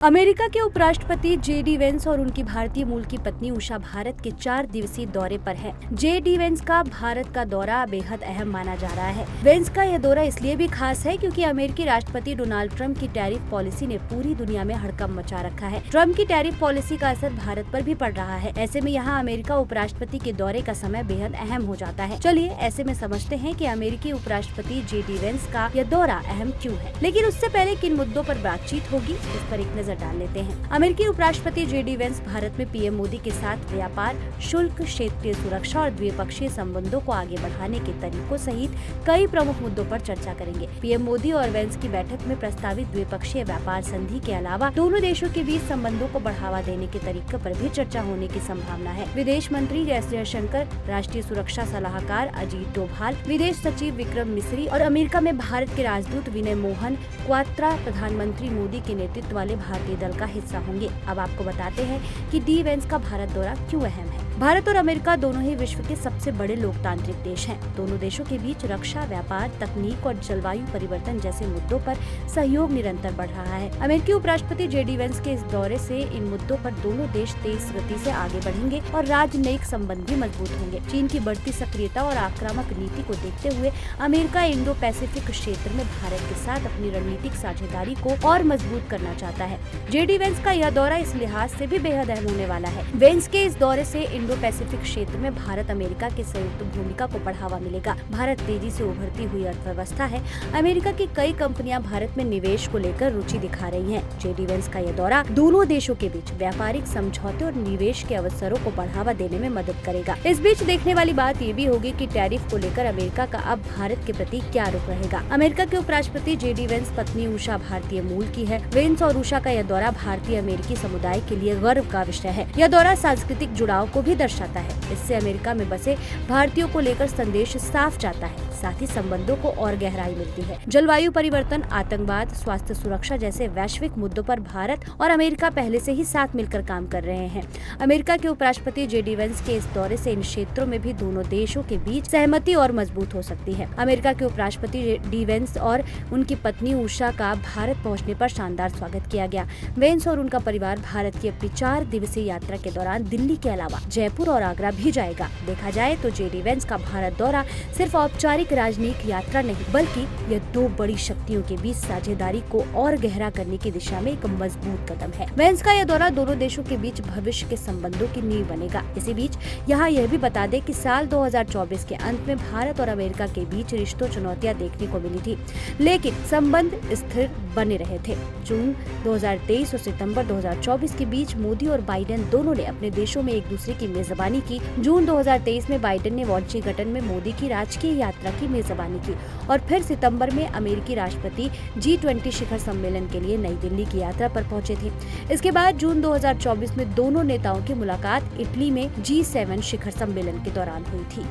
America के उपराष्ट्रपति JD. Veins और उनकी भारतीय मूल की पत्नी उषा भारत के 4 दिवसीय दौरे पर हैं। जे.डी. वेंस का भारत का दौरा बेहद अहम माना जा रहा है। वेंस का यह दौरा इसलिए भी खास है क्योंकि अमेरिकी राष्ट्रपति डोनाल्ड ट्रंप की टैरिफ पॉलिसी ने पूरी दुनिया में हड़कंप मचा रखा है। ट्रंप की टैरिफ पॉलिसी का असर भारत पर भी पड़ रहा है। ऐसे में यहाँ अमेरिका उपराष्ट्रपति के दौरे का समय बेहद अहम हो जाता है। चलिए ऐसे में समझते हैं कि अमेरिकी उपराष्ट्रपति जे.डी. वेंस का यह दौरा अहम क्यों है। लेकिन उससे पहले किन मुद्दों पर बातचीत होगी इस पर एक नजर डाल लेते हैं। अमेरिकी उपराष्ट्रपति जे.डी. वेंस भारत में पीएम मोदी के साथ व्यापार, शुल्क, क्षेत्रीय सुरक्षा और द्विपक्षीय संबंधों को आगे बढ़ाने के तरीकों सहित कई प्रमुख मुद्दों पर चर्चा करेंगे। पीएम मोदी और वेंस की बैठक में प्रस्तावित द्विपक्षीय व्यापार संधि के अलावा दोनों देशों के बीच संबंधों को बढ़ावा देने के तरीकों पर भी चर्चा होने की संभावना है। विदेश मंत्री एस जयशंकर, राष्ट्रीय सुरक्षा सलाहकार अजीत डोभाल, विदेश सचिव विक्रम मिस्री और अमेरिका में भारत के राजदूत विनय मोहन क्वात्रा प्रधानमंत्री मोदी के नेतृत्व वाले भारतीय दल का हिस्सा होंगे। अब आपको बताते हैं कि डी वेंस का भारत दौरा क्यों अहम है। भारत और अमेरिका दोनों ही विश्व के सबसे बड़े लोकतांत्रिक देश हैं। दोनों देशों के बीच रक्षा, व्यापार, तकनीक और जलवायु परिवर्तन जैसे मुद्दों पर सहयोग निरंतर बढ़ रहा है। अमेरिकी उपराष्ट्रपति जे.डी. वेंस के इस दौरे से इन मुद्दों पर दोनों देश तेज गति से आगे बढ़ेंगे और राजनयिक संबंध भी मजबूत होंगे। चीन की बढ़ती सक्रियता और आक्रामक नीति को देखते हुए अमेरिका इंडो पैसिफिक क्षेत्र में भारत के साथ अपनी रणनीतिक साझेदारी को और मजबूत करना चाहता है। जे.डी. वेंस का यह दौरा इस लिहाज से भी बेहद अहम होने वाला है। वेंस के इस दौरे से इंडो पैसिफिक क्षेत्र में भारत अमेरिका के संयुक्त भूमिका को बढ़ावा मिलेगा। भारत तेजी से उभरती हुई अर्थव्यवस्था है। अमेरिका की कई कंपनियां भारत में निवेश को लेकर रुचि दिखा रही हैं। जे.डी. वेंस का यह दौरा दोनों देशों के बीच व्यापारिक समझौते और निवेश के अवसरों को बढ़ावा देने में मदद करेगा। इस बीच देखने वाली बात ये भी होगी कि टैरिफ को लेकर अमेरिका का अब भारत के प्रति क्या रुख रहेगा। अमेरिका के उपराष्ट्रपति जे.डी. वेंस पत्नी उषा भारतीय मूल की है। वेंस और उषा का यह दौरा भारतीय अमेरिकी समुदाय के लिए गर्व का विषय है। यह दौरा सांस्कृतिक जुड़ाव को भी दर्शाता है। इससे अमेरिका में बसे भारतीयों को लेकर संदेश साफ जाता है। साथ ही संबंधों को और गहराई मिलती है। जलवायु परिवर्तन, आतंकवाद, स्वास्थ्य सुरक्षा जैसे वैश्विक मुद्दों पर भारत और अमेरिका पहले से ही साथ मिलकर काम कर रहे हैं। अमेरिका के उपराष्ट्रपति जे.डी. वेंस के इस दौरे से इन क्षेत्रों में भी दोनों देशों के बीच सहमति और मजबूत हो सकती है। अमेरिका के उपराष्ट्रपति जे.डी. वेंस और उनकी पत्नी उषा का भारत पहुँचने पर शानदार स्वागत किया गया। वेंस और उनका परिवार भारत की अपनी 4 दिवसीय यात्रा के दौरान दिल्ली के अलावा जयपुर और आगरा भी जाएगा। देखा जाए तो जे.डी. वेंस का भारत दौरा सिर्फ औपचारिक राजनयिक यात्रा नहीं बल्कि यह 2 बड़ी शक्तियों के बीच साझेदारी को और गहरा करने की दिशा में एक मजबूत कदम है। वेंस का यह दौरा दोनों देशों के बीच भविष्य के संबंधों की नींव बनेगा। इसी बीच यहाँ यह भी बता दें कि साल 2024 के अंत में भारत और अमेरिका के बीच रिश्तों चुनौतियां देखने को मिली थी, लेकिन संबंध स्थिर बने रहे थे। जून 2023 और सितंबर 2024 के बीच मोदी और बाइडेन दोनों ने अपने देशों में एक दूसरे की मेजबानी की। जून 2023 में बाइडेन ने वाशिंगटन में मोदी की राजकीय यात्रा की मेजबानी की और फिर सितंबर में अमेरिकी राष्ट्रपति G20 शिखर सम्मेलन के लिए नई दिल्ली की यात्रा पर पहुंचे थे। इसके बाद जून 2024 में दोनों नेताओं की मुलाकात इटली में G7 शिखर सम्मेलन के दौरान हुई थी।